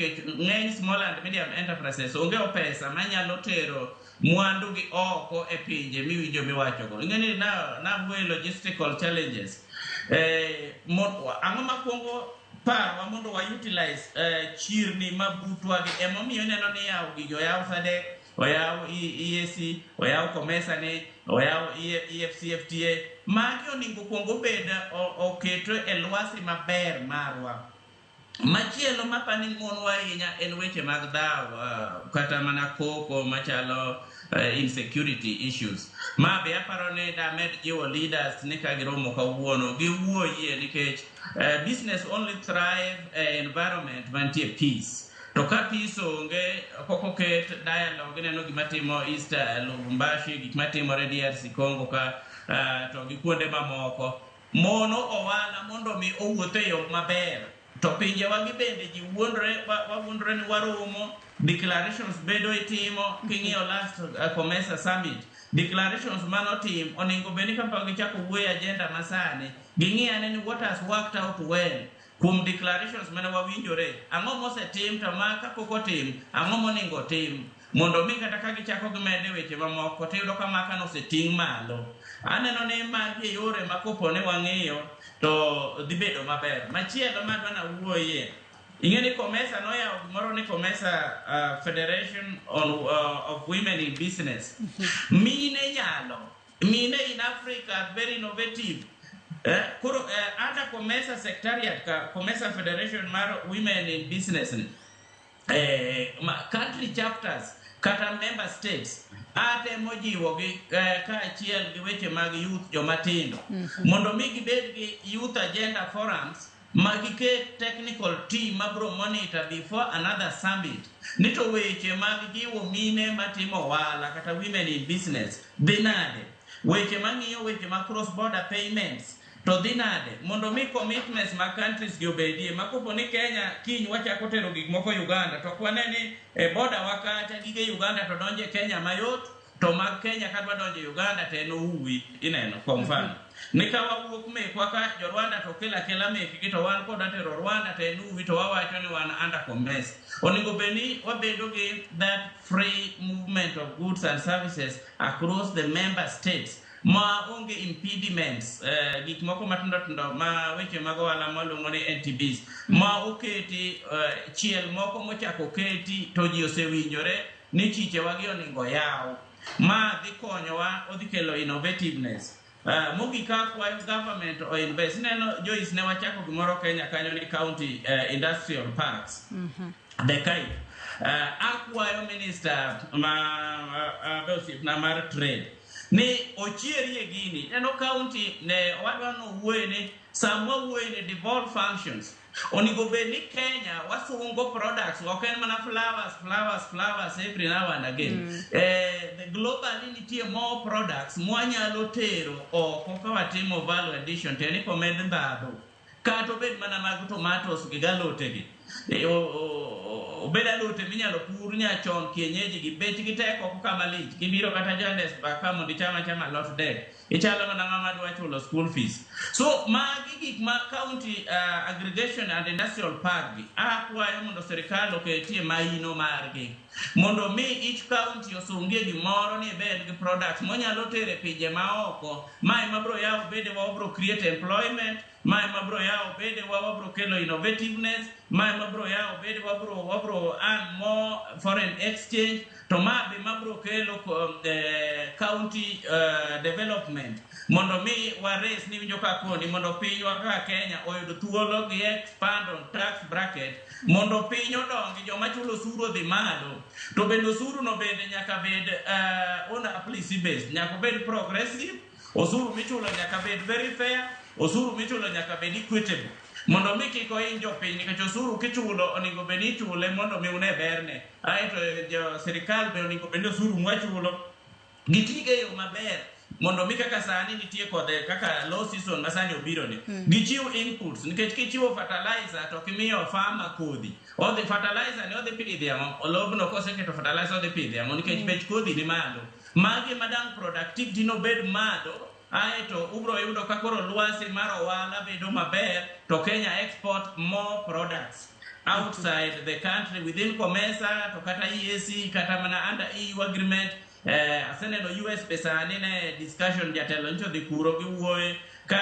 ng'eny small and medium enterprises onge pesa manyalo tero mwandu gi oko e pinje miwinjo miwacho go. Ing'eni na logistical challenges. Ang'o makwongo parwa mondo wa utilize chirni mabutwa gi emomiyo neno ni yaw gigo yaw SADC, oyaw EAC, oyaw COMESA ne, oyaw EFCFTA, magi oningo kwongo beda oketo e lwasi maber marwa. Machielo mapani monwa ahinya en weche mag dhaw kata mana koko machalo insecurity issues. Ma be aparo ni damed jiwo leaders ni ka giromo kawuono giwuoyie nikech business only thrive environment mantie peace. To ka peace onge kokoket dialogue neno gimatimo East Lubumbashi, gimatimore DRC Congo ka to gi kuonde mamoko mono ohala mondo mi owuothe yo maber. To pinje wagi bende ji wuondre ni waromo declarations bedo itimo king'iyo last COMESA summit declarations manotim oningo beni kapag gichako wuoyo agenda masani ging'iyane ni what has worked out well kuom declarations mane wawinjore ang'o mosetim to ma kapok otim ang'o moningo tim mondo mi kata ka gichako gimede weche mamoko tiyudo ka maka noseting' malo. Aneno ni magi yore makopone wang'iyo to dhi bedo maber. Machielo madwana wuoye ing'eni COMESA noyawo gimoro ni COMESA Federation of Women in Business. Mine in Africa are very innovative. Under COMESA secretariat ka COMESA Federation mar Women in Business country chapters kata member states ate mojiwo gi kaachiel gi weche mag youth jomatindo mondo mi gibed gi youth agenda forums magiket technical team mabro monitor before another summit nito weche mag jiwo mine matimo wala kata women in business dinade weche mang'iyo weche mag cross border payments to dinade mondo mi commitments ma countries gi obedie makopo ni Kenya kiny wachako tero gik moko Uganda to kwane ni border wakata gige Uganda to donje Kenya mayot to mag Kenya kadwa donje Uganda to en uwi ineno kwa mfano nikawa wuok mekwa ka jo Rwanda to kela mekgi to wan kod atero Rwanda to en uwi to wawacho ni wan under COMESA. Oningo beni wabedo gi that free movement of goods and services across the member states ma onge impediments gik moko matindo ma weche mag ohala maluongo ni NTBs ma oketi chiel moko mochako keti to ji osewinjore ni chiche wagi oningo yaw ma dhi konyowa odhi kelo innovativeness. Mogika kwayo government o invest neno Joyce ne wachako gimoro Kenya kanyo ni county industrial parks dekai akwayo minister na mar trade ni ochierie gini neno county ne wadwano wuoyene samwa wuoyene devolved functions onigo beni Kenya wasungo products oken mana flowers every now and again the globally nitie more products mwanyalo tero oko ka watimo value addition teni komed ndado kato bed mana mag tomatoes gi galote gi obeda lote minyalo pur nyachon kienyeji gi bet gi teko kama lich kibiro kata jandes baka mondo chama lot dek ichalo mana ng'ama dwa chulo school fees. So magi gik ma county aggregation and industrial park gi akwayo mondo serikal oketie maino margi mondo mi each county osungie gimoro ni bed gi products monyalo tere pinje maoko mai mabro yawo bede wabro create employment mai mabro yawo bede wabro kelo innovativeness mai mabro yawo bede wabro earn more foreign exchange to mabe mabro kelo county development mondo mi wares ni winjo ka koni mondo pinywa ka Kenya oyudo thuolo gi expand on tax bracket mondo piny odongi joma chulo osuru dhi malo to bende osuru no bende nyaka bed on a policy based nyaka bed progressive osuru michulo nyaka bed very fair osuru michulo nyaka bed equitable mondo mi kik ohinjo piny nikech osuru kichulo oningo bed ichule mondo mi une berne aeto jo sirikal be oningo bed osuru mwachulo gitige yo maber mondo mi kaka sani nitie kode kaka low season masani obiro ni gichiw inputs nikech kichiwo fertilizer to kimiyo farmer kodhi odhi fertilizer ne odhi pidhi yamo olobno koseketo fertilizer odhi pidhi yamo nikech bech kodhi ni malo magi madang productivity no bed malo aeto ubro yudo ka koro lwasi mar ohala bedo maber to Kenya export more products outside the country within COMESA to kata EAC kata mana under EU agreement aseneno US pesa nene discussion jatelo ncho dhi kuro gi wuoye ka